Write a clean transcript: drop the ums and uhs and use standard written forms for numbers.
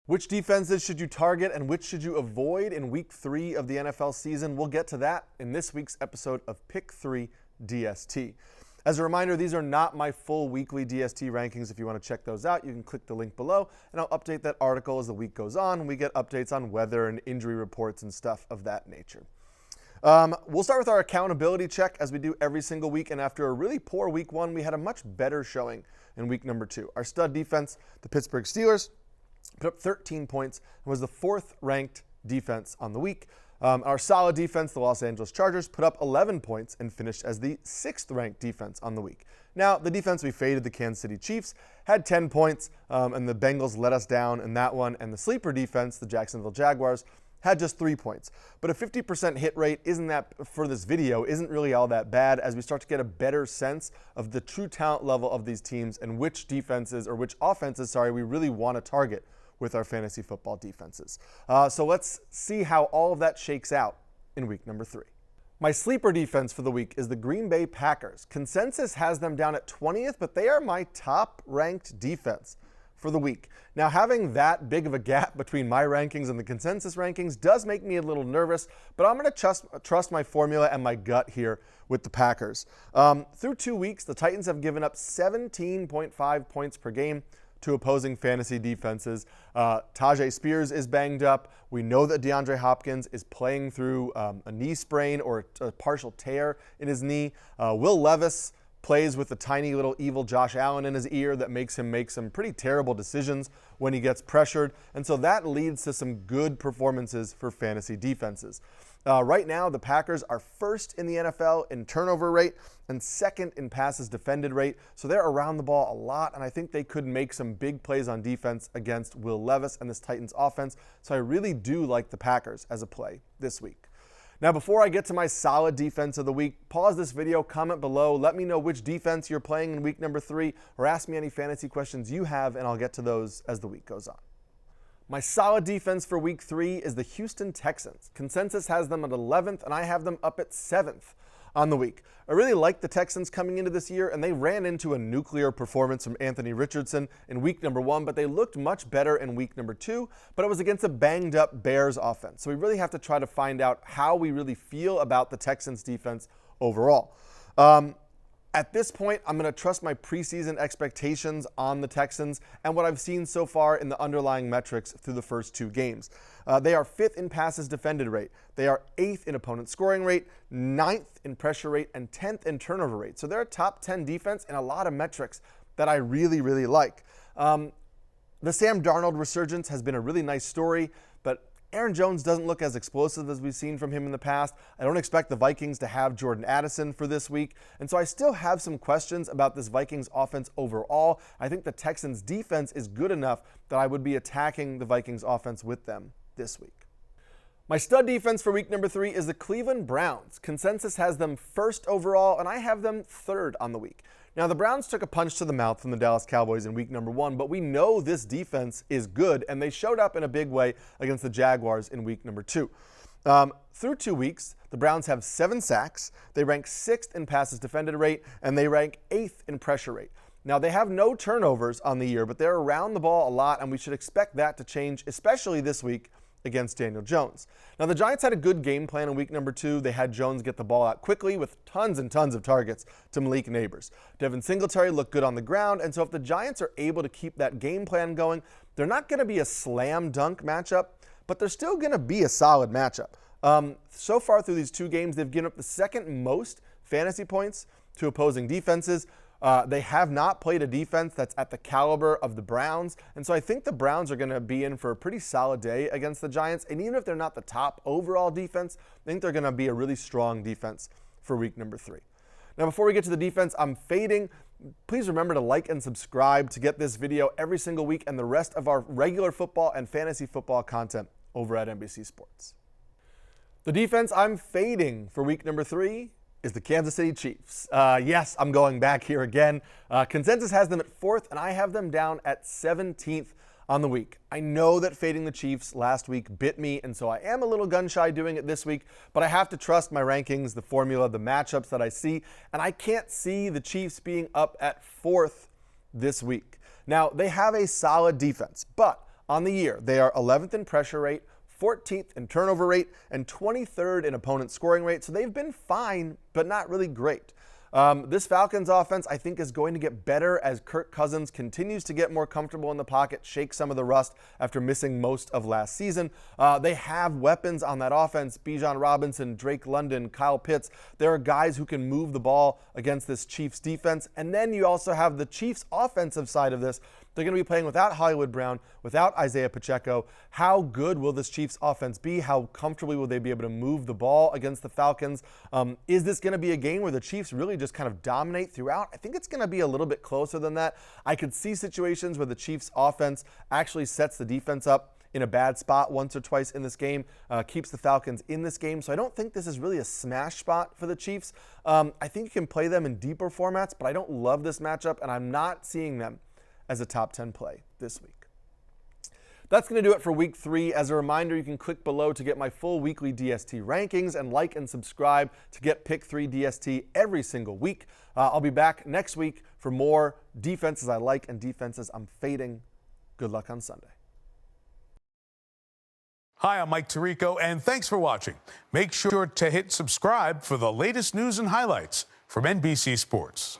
Which defenses should you target and which should you avoid in Week 3 of the NFL season? We'll get to that in this week's episode of Pick 3 DST. As a reminder, these are not my full weekly DST rankings. If you want to check those out, you can click the link below, and I'll update that article as the week goes on, and we get updates on weather and injury reports and stuff of that nature. We'll start with our accountability check as we do every single week, and after a really poor Week 1, we had a much better showing in Week number 2. Our stud defense, the Pittsburgh Steelers, put up 13 points and was the 4th ranked defense on the week. Our solid defense, the Los Angeles Chargers, put up 11 points and finished as the 6th ranked defense on the week. Now, the defense we faded, the Kansas City Chiefs, had 10 points, and the Bengals let us down in that one. And the sleeper defense, the Jacksonville Jaguars, had just 3 points. But a 50% hit rate for this video isn't really all that bad as we start to get a better sense of the true talent level of these teams and which offenses we really want to target with our fantasy football defenses. So let's see how all of that shakes out in week number 3. My sleeper defense for the week is the Green Bay Packers. Consensus has them down at 20th, but they are my top ranked defense for the week. Now, having that big of a gap between my rankings and the consensus rankings does make me a little nervous, but I'm going to trust my formula and my gut here with the Packers. Through 2 weeks, the Titans have given up 17.5 points per game to opposing fantasy defenses. Tajay Spears is banged up. We know that DeAndre Hopkins is playing through a knee sprain or a partial tear in his knee. Will Levis plays with a tiny little evil Josh Allen in his ear that makes him make some pretty terrible decisions when he gets pressured. And so that leads to some good performances for fantasy defenses. Right now, the Packers are 1st in the NFL in turnover rate and 2nd in passes defended rate. So they're around the ball a lot, and I think they could make some big plays on defense against Will Levis and this Titans offense. So I really do like the Packers as a play this week. Now, before I get to my solid defense of the week, pause this video, comment below, let me know which defense you're playing in week number 3, or ask me any fantasy questions you have, and I'll get to those as the week goes on. My solid defense for week 3 is the Houston Texans. Consensus has them at 11th, and I have them up at 7th on the week. I really like the Texans coming into this year, and they ran into a nuclear performance from Anthony Richardson in week number 1, but they looked much better in week number 2, but it was against a banged up Bears offense. So we really have to try to find out how we really feel about the Texans defense overall. At this point, I'm going to trust my preseason expectations on the Texans and what I've seen so far in the underlying metrics through the first 2 games. They are 5th in passes defended rate. They are 8th in opponent scoring rate, 9th in pressure rate, and 10th in turnover rate. So they're a top 10 defense in a lot of metrics that I really, really like. The Sam Darnold resurgence has been a really nice story, but Aaron Jones doesn't look as explosive as we've seen from him in the past. I don't expect the Vikings to have Jordan Addison for this week. And so I still have some questions about this Vikings offense overall. I think the Texans defense is good enough that I would be attacking the Vikings offense with them this week. My stud defense for week number 3 is the Cleveland Browns. Consensus has them 1st overall, and I have them 3rd on the week. Now, the Browns took a punch to the mouth from the Dallas Cowboys in week number 1, but we know this defense is good, and they showed up in a big way against the Jaguars in week number 2. Through 2 weeks, the Browns have 7 sacks. They rank 6th in passes defended rate, and they rank 8th in pressure rate. Now, they have no turnovers on the year, but they're around the ball a lot, and we should expect that to change, especially this week against Daniel Jones. Now, the Giants had a good game plan in week number 2. They had Jones get the ball out quickly with tons and tons of targets to Malik Neighbors. Devin Singletary looked good on the ground, and so if the Giants are able to keep that game plan going, they're not going to be a slam dunk matchup, but they're still going to be a solid matchup. So far through these 2 games, they've given up the 2nd most fantasy points to opposing defenses. They have not played a defense that's at the caliber of the Browns, and so I think the Browns are going to be in for a pretty solid day against the Giants, and even if they're not the top overall defense, I think they're going to be a really strong defense for week number 3. Now, before we get to the defense I'm fading, please remember to like and subscribe to get this video every single week and the rest of our regular football and fantasy football content over at NBC Sports. The defense I'm fading for week number 3 is the Kansas City Chiefs. Yes, I'm going back here again. Consensus has them at 4th, and I have them down at 17th on the week. I know that fading the Chiefs last week bit me, and so I am a little gun-shy doing it this week, but I have to trust my rankings, the formula, the matchups that I see, and I can't see the Chiefs being up at 4th this week. Now, they have a solid defense, but On the year, they are 11th in pressure rate, 14th in turnover rate, and 23rd in opponent scoring rate. So they've been fine, but not really great. This Falcons offense, I think, is going to get better as Kirk Cousins continues to get more comfortable in the pocket, shake some of the rust after missing most of last season. They have weapons on that offense: Bijan Robinson, Drake London, Kyle Pitts. There are guys who can move the ball against this Chiefs defense. And then you also have the Chiefs offensive side of this. They're going to be playing without Hollywood Brown, without Isaiah Pacheco. How good will this Chiefs offense be? How comfortably will they be able to move the ball against the Falcons? Is this going to be a game where the Chiefs really just kind of dominate throughout? I think it's going to be a little bit closer than that. I could see situations where the Chiefs offense actually sets the defense up in a bad spot once or twice in this game, keeps the Falcons in this game. So I don't think this is really a smash spot for the Chiefs. I think you can play them in deeper formats, but I don't love this matchup, and I'm not seeing them as a top 10 play this week. That's going to do it for week 3. As a reminder, you can click below to get my full weekly DST rankings, and like and subscribe to get Pick 3 DST every single week. I'll be back next week for more defenses I like and defenses I'm fading. Good luck on Sunday. Hi, I'm Mike Tirico, and thanks for watching. Make sure to hit subscribe for the latest news and highlights from NBC Sports.